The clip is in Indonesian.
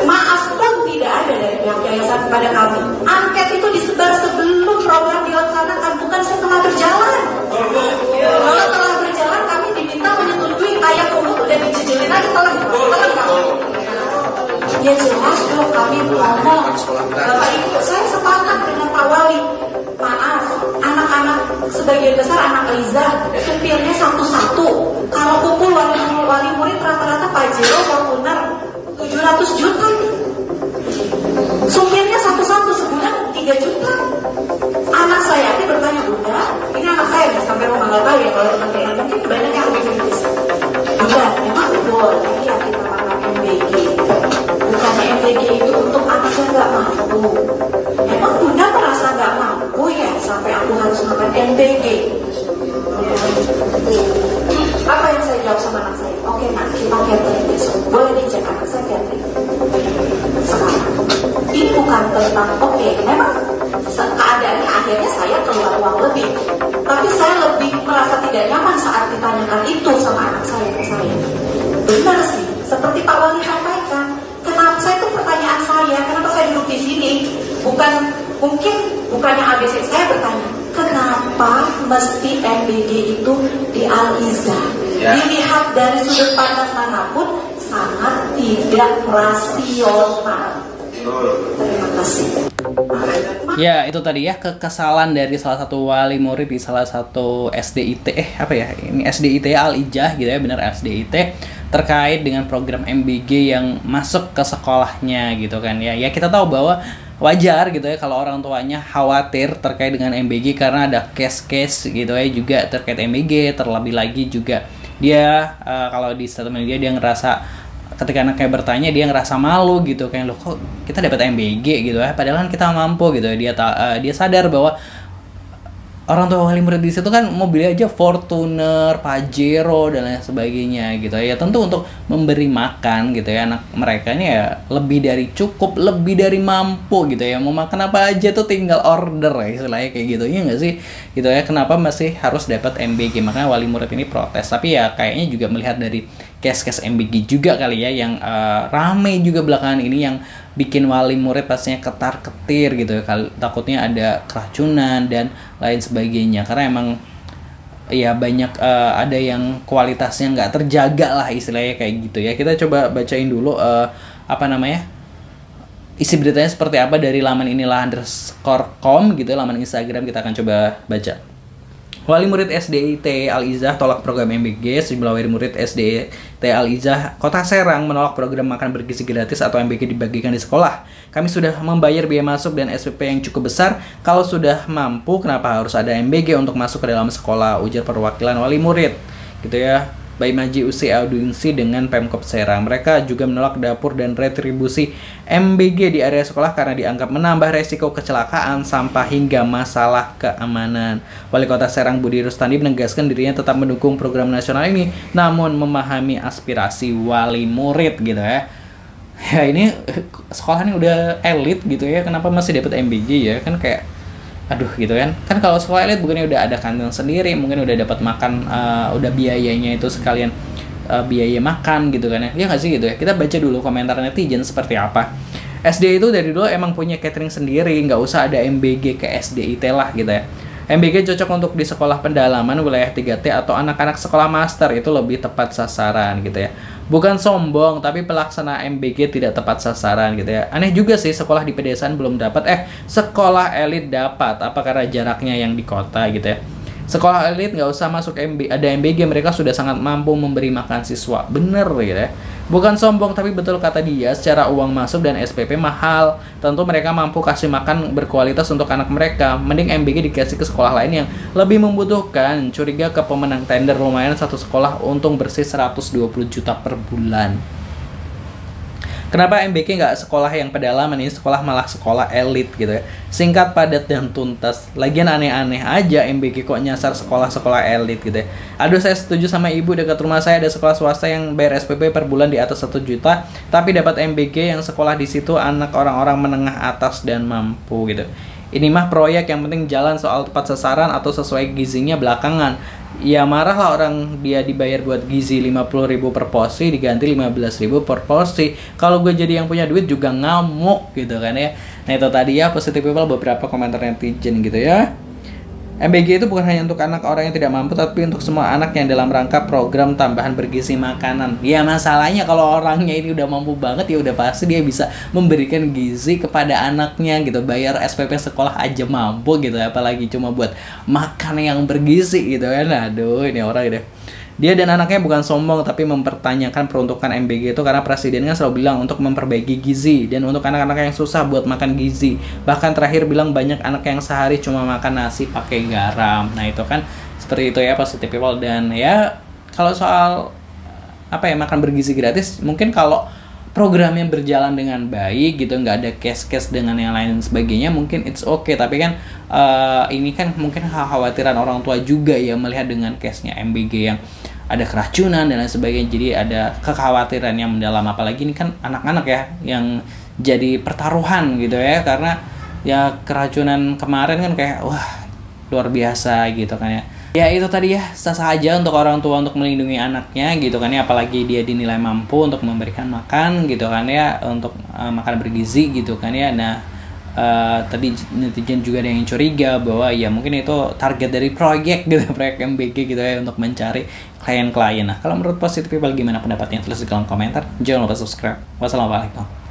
Maaf pun tidak ada dari pihak yayasan kepada kami. Angket itu disebar sebelum program dilaksanakan, bukan setelah berjalan. Setelah berjalan kami diminta menyetujui kayak urut udah dijejelin aja telan. Ya jelas kalau kami ngomong, Bapak Ibu, saya sepakat dengan Pak Wali. Maaf, anak-anak sebagian besar anak Liza, supirnya satu-satu. Kalau kumpul wali murid rata-rata Pajero, Fortuner 700 juta. Supirnya satu-satu sebulan 3 juta. Anak saya ini bertanya, Bunda, ini anak saya sampai rumah nggak tahu ya kalau teman-teman mungkin banyak yang lebih kritis. Bunda, memang boleh ya kita makan MBG. Bukannya MBG itu untuk anak yang nggak mampu. Emang Bunda merasa nggak mampu ya sampai aku harus makan MBG? Apa yang saya jawab sama anak saya? Oke nak, kita catering besok. Boleh dicek anak saya catering. Sekarang ini bukan tentang memang keadaannya akhirnya saya keluar uang lebih, tapi saya lebih merasa tidak nyaman saat ditanyakan itu sama anak saya ke saya. Benar sih, seperti Pak Wali sampaikan. Kenapa saya itu pertanyaan saya, kenapa saya duduk di sini? Bukannya ABC, saya bertanya, kenapa mesti MBG itu di Al-Iza? Ya. Dilihat dari sudut pandang manapun sangat tidak rasional. Terima kasih. Ya, itu tadi ya kekesalan dari salah satu wali murid di salah satu SDIT ini SDIT Al-Ijah gitu ya, benar SDIT, terkait dengan program MBG yang masuk ke sekolahnya gitu kan ya. Ya kita tahu bahwa wajar gitu ya kalau orang tuanya khawatir terkait dengan MBG karena ada case-case gitu ya juga terkait MBG. Terlebih lagi juga dia kalau di statement dia ngerasa ketika anaknya bertanya dia ngerasa malu gitu kayak, loh kok kita dapat MBG gitu ya, padahal kan kita mampu gitu ya. Dia sadar bahwa orang tua wali murid di situ kan mobilnya aja Fortuner, Pajero dan lain sebagainya gitu ya. Tentu untuk memberi makan gitu ya anak mereka ini ya lebih dari cukup, lebih dari mampu gitu ya. Mau makan apa aja tuh tinggal order ya istilahnya kayak gitu ya nggak sih gitu ya. Kenapa masih harus dapat MBG? Makanya wali murid ini protes. Tapi ya kayaknya juga melihat dari case-case MBG juga kali ya yang rame juga belakangan ini yang bikin wali murid pastinya ketar-ketir gitu ya, takutnya ada keracunan dan lain sebagainya karena emang ya banyak ada yang kualitasnya nggak terjaga lah istilahnya kayak gitu ya. Kita coba bacain dulu isi beritanya seperti apa dari laman inilah_com gitu ya, laman Instagram. Kita akan coba baca. Wali murid SDIT Al-Izah tolak program MBG. Sejumlah wali murid SDIT Al-Izah Kota Serang menolak program makan bergizi gratis atau MBG dibagikan di sekolah. Kami sudah membayar biaya masuk dan SPP yang cukup besar. Kalau sudah mampu, kenapa harus ada MBG untuk masuk ke dalam sekolah? Ujar perwakilan wali murid. Gitu ya. Bayi Maji UC audiensi dengan Pemkop Serang. Mereka juga menolak dapur dan retribusi MBG di area sekolah karena dianggap menambah resiko kecelakaan, sampah hingga masalah keamanan. Wali Kota Serang Budi Rustandi menegaskan dirinya tetap mendukung program nasional ini, namun memahami aspirasi wali murid gitu ya. Ya ini sekolah ini udah elit gitu ya, kenapa masih dapat MBG ya? Kan kayak aduh gitu kan kalau sekolah elit bukannya udah ada kantin sendiri, mungkin udah dapat makan, udah biayanya itu sekalian biaya makan gitu kan ya nggak sih gitu ya. Kita baca dulu komentar netizen seperti apa. SD itu dari dulu emang punya catering sendiri, nggak usah ada MBG ke SDIT lah gitu ya. MBG cocok untuk di sekolah pendalaman wilayah 3T atau anak-anak sekolah master, itu lebih tepat sasaran gitu ya. Bukan sombong, tapi pelaksana MBG tidak tepat sasaran gitu ya. Aneh juga sih sekolah di pedesaan belum dapat, sekolah elit dapat. Apa karena jaraknya yang di kota gitu ya. Sekolah elit nggak usah masuk ada MBG, mereka sudah sangat mampu memberi makan siswa. Bener gitu ya. Bukan sombong, tapi betul kata dia, secara uang masuk dan SPP mahal. Tentu mereka mampu kasih makan berkualitas untuk anak mereka. Mending MBG dikasih ke sekolah lain yang lebih membutuhkan. Curiga ke pemenang tender, lumayan satu sekolah untung bersih 120 juta per bulan. Kenapa MBG nggak sekolah yang pedalaman, ini sekolah malah sekolah elit gitu ya. Singkat, padat, dan tuntas. Lagian aneh-aneh aja MBG kok nyasar sekolah-sekolah elit gitu ya. Aduh, saya setuju sama ibu, dekat rumah saya ada sekolah swasta yang bayar SPP per bulan di atas 1 juta, tapi dapat MBG yang sekolah di situ anak orang-orang menengah atas dan mampu gitu. Ini mah proyek, yang penting jalan, soal tepat sasaran atau sesuai gizinya belakangan. Ya marah lah orang dia dibayar buat gizi 50.000 per porsi diganti 15.000 per porsi. Kalau gue jadi yang punya duit juga ngamuk gitu kan ya. Nah itu tadi ya positive people, beberapa komentar netizen gitu ya. MBG itu bukan hanya untuk anak orang yang tidak mampu, tapi untuk semua anak yang dalam rangka program tambahan bergizi makanan. Ya masalahnya kalau orangnya ini udah mampu banget ya udah pasti dia bisa memberikan gizi kepada anaknya gitu. Bayar SPP sekolah aja mampu gitu, apalagi cuma buat makan yang bergizi gitu kan. Aduh ini orang deh. Dia dan anaknya bukan sombong, tapi mempertanyakan peruntukan MBG itu karena presiden kan selalu bilang untuk memperbaiki gizi dan untuk anak-anak yang susah buat makan gizi. Bahkan terakhir bilang banyak anak yang sehari cuma makan nasi pakai garam. Nah itu kan seperti itu ya positive people. Dan ya kalau soal apa ya, makan bergizi gratis, mungkin kalau programnya berjalan dengan baik gitu, nggak ada case-case dengan yang lain dan sebagainya, mungkin it's okay. Tapi kan ini kan mungkin kekhawatiran orang tua juga ya melihat dengan case-nya MBG yang ada keracunan dan lain sebagainya. Jadi ada kekhawatiran yang mendalam, apalagi ini kan anak-anak ya yang jadi pertaruhan gitu ya, karena ya keracunan kemarin kan kayak wah luar biasa gitu kan ya. Ya itu tadi ya, sah-sah aja untuk orang tua untuk melindungi anaknya gitu kan ya, apalagi dia dinilai mampu untuk memberikan makan gitu kan ya, untuk makan bergizi gitu kan ya. Nah tadi netizen juga ada yang curiga bahwa ya mungkin itu target dari proyek gitu, proyek MBG gitu ya, untuk mencari klien-klien. Nah kalau menurut positive people gimana pendapatnya? Tulis di kolom komentar. Jangan lupa subscribe. Wassalamualaikum.